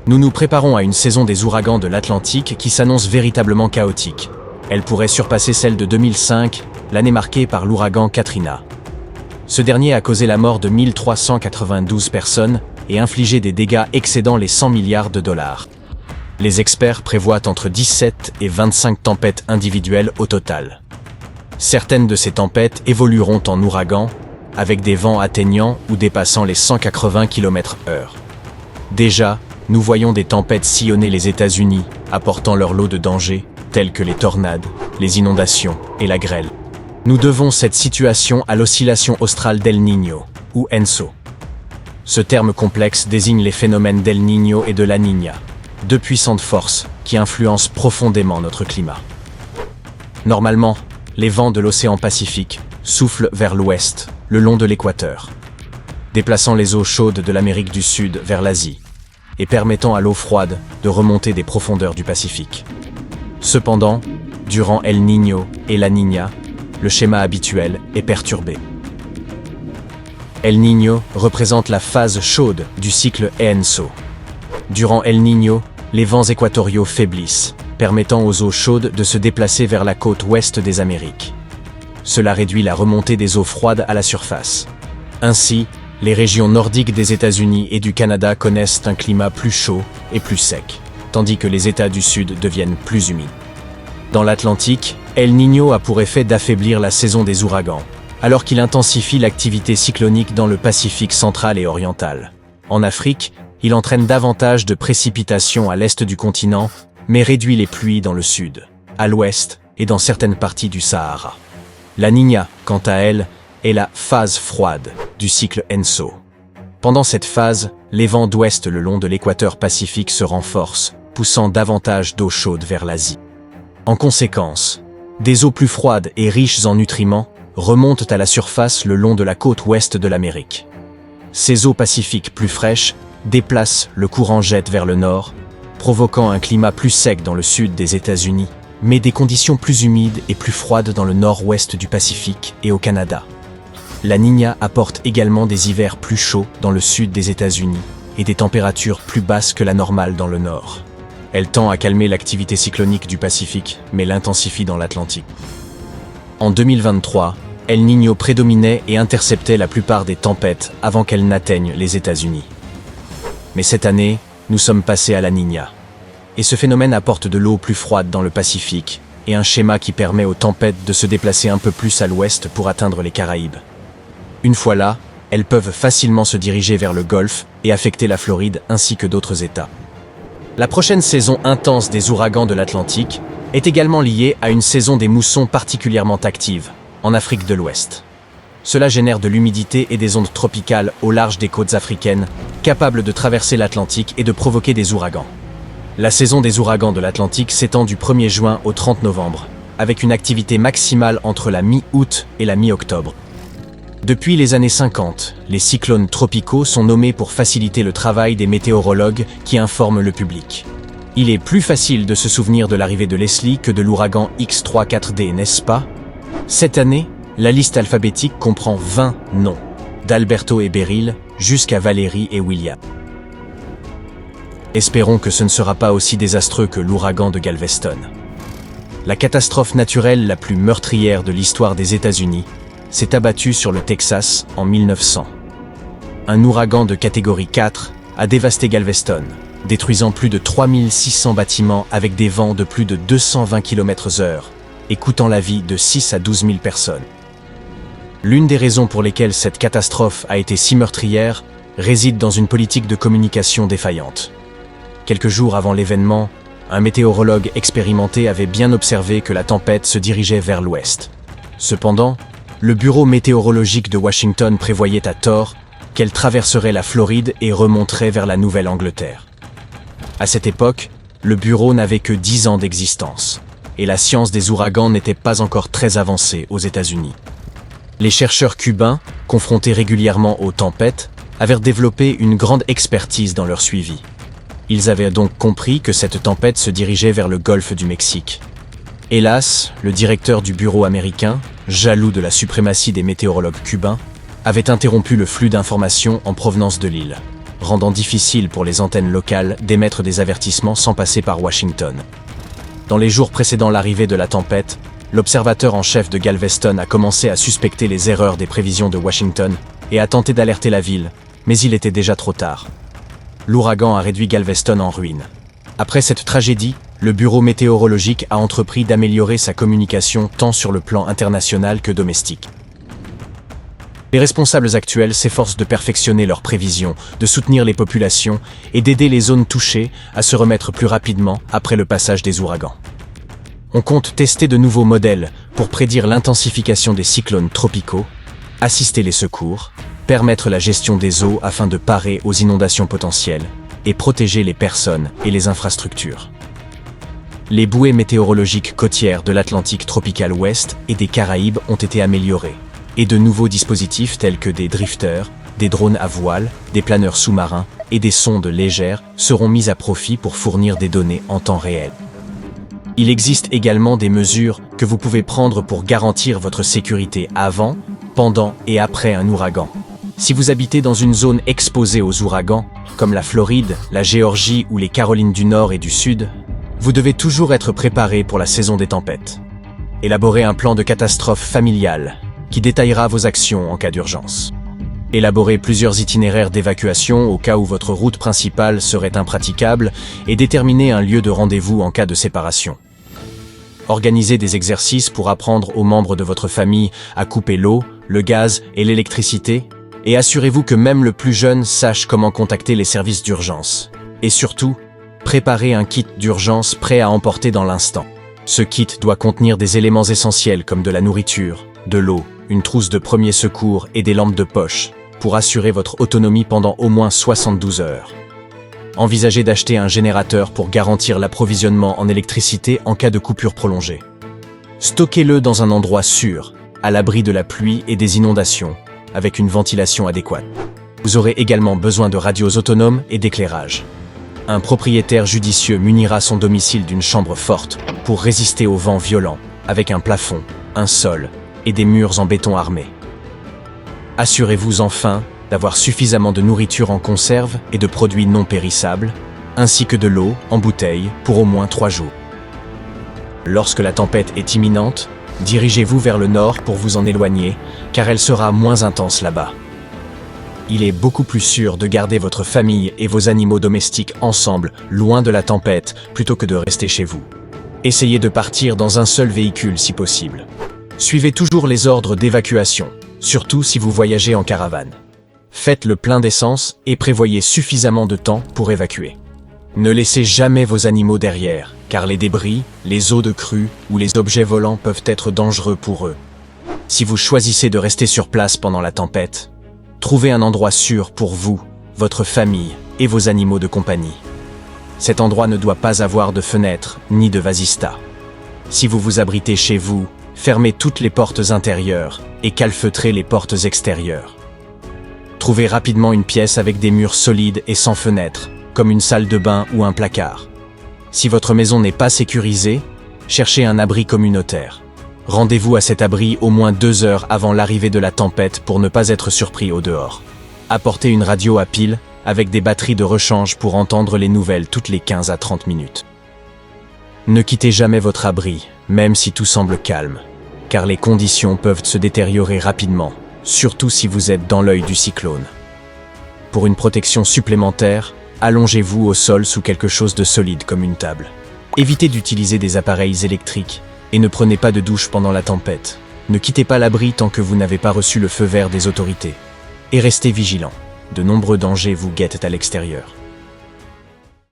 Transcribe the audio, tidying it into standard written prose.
Nous nous préparons à une saison des ouragans de l'Atlantique qui s'annonce véritablement chaotique. Elle pourrait surpasser celle de 2005, l'année marquée par l'ouragan Katrina. Ce dernier a causé la mort de 1392 personnes et infligé des dégâts excédant les 100 milliards de dollars. Les experts prévoient entre 17 et 25 tempêtes individuelles au total. Certaines de ces tempêtes évolueront en ouragans, avec des vents atteignant ou dépassant les 180 km/h. Déjà, nous voyons des tempêtes sillonner les États-Unis, apportant leur lot de dangers, tels que les tornades, les inondations et la grêle. Nous devons cette situation à l'oscillation australe d'El Niño, ou ENSO. Ce terme complexe désigne les phénomènes d'El Niño et de La Niña, deux puissantes forces qui influencent profondément notre climat. Normalement, les vents de l'océan Pacifique soufflent vers l'ouest, le long de l'équateur, déplaçant les eaux chaudes de l'Amérique du Sud vers l'Asie et permettant à l'eau froide de remonter des profondeurs du Pacifique. Cependant, durant El Niño et La Niña, le schéma habituel est perturbé. El Niño représente la phase chaude du cycle ENSO. Durant El Niño, les vents équatoriaux faiblissent, permettant aux eaux chaudes de se déplacer vers la côte ouest des Amériques. Cela réduit la remontée des eaux froides à la surface. Ainsi, les régions nordiques des États-Unis et du Canada connaissent un climat plus chaud et plus sec, tandis que les États du Sud deviennent plus humides. Dans l'Atlantique, El Niño a pour effet d'affaiblir la saison des ouragans, alors qu'il intensifie l'activité cyclonique dans le Pacifique central et oriental. En Afrique, il entraîne davantage de précipitations à l'est du continent, mais réduit les pluies dans le sud, à l'ouest et dans certaines parties du Sahara. La Niña, quant à elle, est la phase froide du cycle ENSO. Pendant cette phase, les vents d'ouest le long de l'équateur Pacifique se renforcent, poussant davantage d'eau chaude vers l'Asie. En conséquence, des eaux plus froides et riches en nutriments remontent à la surface le long de la côte ouest de l'Amérique. Ces eaux pacifiques plus fraîches déplacent le courant jet vers le nord, provoquant un climat plus sec dans le sud des États-Unis, mais des conditions plus humides et plus froides dans le nord-ouest du Pacifique et au Canada. La Niña apporte également des hivers plus chauds dans le sud des États-Unis et des températures plus basses que la normale dans le nord. Elle tend à calmer l'activité cyclonique du Pacifique, mais l'intensifie dans l'Atlantique. En 2023, El Niño prédominait et interceptait la plupart des tempêtes avant qu'elles n'atteignent les États-Unis. Mais cette année, nous sommes passés à la Niña. Et ce phénomène apporte de l'eau plus froide dans le Pacifique et un schéma qui permet aux tempêtes de se déplacer un peu plus à l'ouest pour atteindre les Caraïbes. Une fois là, elles peuvent facilement se diriger vers le Golfe et affecter la Floride ainsi que d'autres États. La prochaine saison intense des ouragans de l'Atlantique est également liée à une saison des moussons particulièrement active, en Afrique de l'Ouest. Cela génère de l'humidité et des ondes tropicales au large des côtes africaines, capables de traverser l'Atlantique et de provoquer des ouragans. La saison des ouragans de l'Atlantique s'étend du 1er juin au 30 novembre, avec une activité maximale entre la mi-août et la mi-octobre. Depuis les années 50, les cyclones tropicaux sont nommés pour faciliter le travail des météorologues qui informent le public. Il est plus facile de se souvenir de l'arrivée de Leslie que de l'ouragan X34D, n'est-ce pas? Cette année, la liste alphabétique comprend 20 noms, d'Alberto et Beryl jusqu'à Valérie et William. Espérons que ce ne sera pas aussi désastreux que l'ouragan de Galveston. La catastrophe naturelle la plus meurtrière de l'histoire des États-Unis s'est abattue sur le Texas en 1900. Un ouragan de catégorie 4 a dévasté Galveston, détruisant plus de 3600 bâtiments avec des vents de plus de 220 km/h et coûtant la vie de 6 à 12 000 personnes. L'une des raisons pour lesquelles cette catastrophe a été si meurtrière réside dans une politique de communication défaillante. Quelques jours avant l'événement, un météorologue expérimenté avait bien observé que la tempête se dirigeait vers l'ouest. Cependant, le bureau météorologique de Washington prévoyait à tort qu'elle traverserait la Floride et remonterait vers la Nouvelle-Angleterre. À cette époque, le bureau n'avait que 10 ans d'existence, et la science des ouragans n'était pas encore très avancée aux États-Unis. Les chercheurs cubains, confrontés régulièrement aux tempêtes, avaient développé une grande expertise dans leur suivi. Ils avaient donc compris que cette tempête se dirigeait vers le golfe du Mexique. Hélas, le directeur du bureau américain, jaloux de la suprématie des météorologues cubains, avait interrompu le flux d'informations en provenance de l'île. rendant difficile pour les antennes locales d'émettre des avertissements sans passer par Washington. Dans les jours précédant l'arrivée de la tempête, l'observateur en chef de Galveston a commencé à suspecter les erreurs des prévisions de Washington et a tenté d'alerter la ville, mais il était déjà trop tard. L'ouragan a réduit Galveston en ruine. Après cette tragédie, le bureau météorologique a entrepris d'améliorer sa communication tant sur le plan international que domestique. Les responsables actuels s'efforcent de perfectionner leurs prévisions, de soutenir les populations et d'aider les zones touchées à se remettre plus rapidement après le passage des ouragans. On compte tester de nouveaux modèles pour prédire l'intensification des cyclones tropicaux, assister les secours, permettre la gestion des eaux afin de parer aux inondations potentielles et protéger les personnes et les infrastructures. Les bouées météorologiques côtières de l'Atlantique tropical ouest et des Caraïbes ont été améliorées, et de nouveaux dispositifs tels que des drifters, des drones à voile, des planeurs sous-marins et des sondes légères seront mis à profit pour fournir des données en temps réel. Il existe également des mesures que vous pouvez prendre pour garantir votre sécurité avant, pendant et après un ouragan. Si vous habitez dans une zone exposée aux ouragans, comme la Floride, la Géorgie ou les Carolines du Nord et du Sud, vous devez toujours être préparé pour la saison des tempêtes. Élaborez un plan de catastrophe familiale qui détaillera vos actions en cas d'urgence. Élaborez plusieurs itinéraires d'évacuation au cas où votre route principale serait impraticable et déterminez un lieu de rendez-vous en cas de séparation. Organisez des exercices pour apprendre aux membres de votre famille à couper l'eau, le gaz et l'électricité, et assurez-vous que même le plus jeune sache comment contacter les services d'urgence. Et surtout, préparez un kit d'urgence prêt à emporter dans l'instant. Ce kit doit contenir des éléments essentiels comme de la nourriture, de l'eau, une trousse de premier secours et des lampes de poche, pour assurer votre autonomie pendant au moins 72 heures. Envisagez d'acheter un générateur pour garantir l'approvisionnement en électricité en cas de coupure prolongée. Stockez-le dans un endroit sûr, à l'abri de la pluie et des inondations, avec une ventilation adéquate. Vous aurez également besoin de radios autonomes et d'éclairage. Un propriétaire judicieux munira son domicile d'une chambre forte pour résister aux vents violents, avec un plafond, un sol et des murs en béton armé. Assurez-vous enfin d'avoir suffisamment de nourriture en conserve et de produits non périssables, ainsi que de l'eau en bouteille pour au moins 3 jours. Lorsque la tempête est imminente, dirigez-vous vers le nord pour vous en éloigner, car elle sera moins intense là-bas. Il est beaucoup plus sûr de garder votre famille et vos animaux domestiques ensemble, loin de la tempête, plutôt que de rester chez vous. Essayez de partir dans un seul véhicule si possible. Suivez toujours les ordres d'évacuation, surtout si vous voyagez en caravane. Faites le plein d'essence et prévoyez suffisamment de temps pour évacuer. Ne laissez jamais vos animaux derrière, car les débris, les eaux de crue ou les objets volants peuvent être dangereux pour eux. Si vous choisissez de rester sur place pendant la tempête, trouvez un endroit sûr pour vous, votre famille et vos animaux de compagnie. Cet endroit ne doit pas avoir de fenêtres ni de vasistas. Si vous vous abritez chez vous, fermez toutes les portes intérieures et calfeutrez les portes extérieures. Trouvez rapidement une pièce avec des murs solides et sans fenêtres, comme une salle de bain ou un placard. Si votre maison n'est pas sécurisée, cherchez un abri communautaire. Rendez-vous à cet abri au moins 2 heures avant l'arrivée de la tempête pour ne pas être surpris au dehors. Apportez une radio à pile avec des batteries de rechange pour entendre les nouvelles toutes les 15 à 30 minutes. Ne quittez jamais votre abri, même si tout semble calme, car les conditions peuvent se détériorer rapidement, surtout si vous êtes dans l'œil du cyclone. Pour une protection supplémentaire, allongez-vous au sol sous quelque chose de solide comme une table. Évitez d'utiliser des appareils électriques et ne prenez pas de douche pendant la tempête. Ne quittez pas l'abri tant que vous n'avez pas reçu le feu vert des autorités. Et restez vigilant. De nombreux dangers vous guettent à l'extérieur.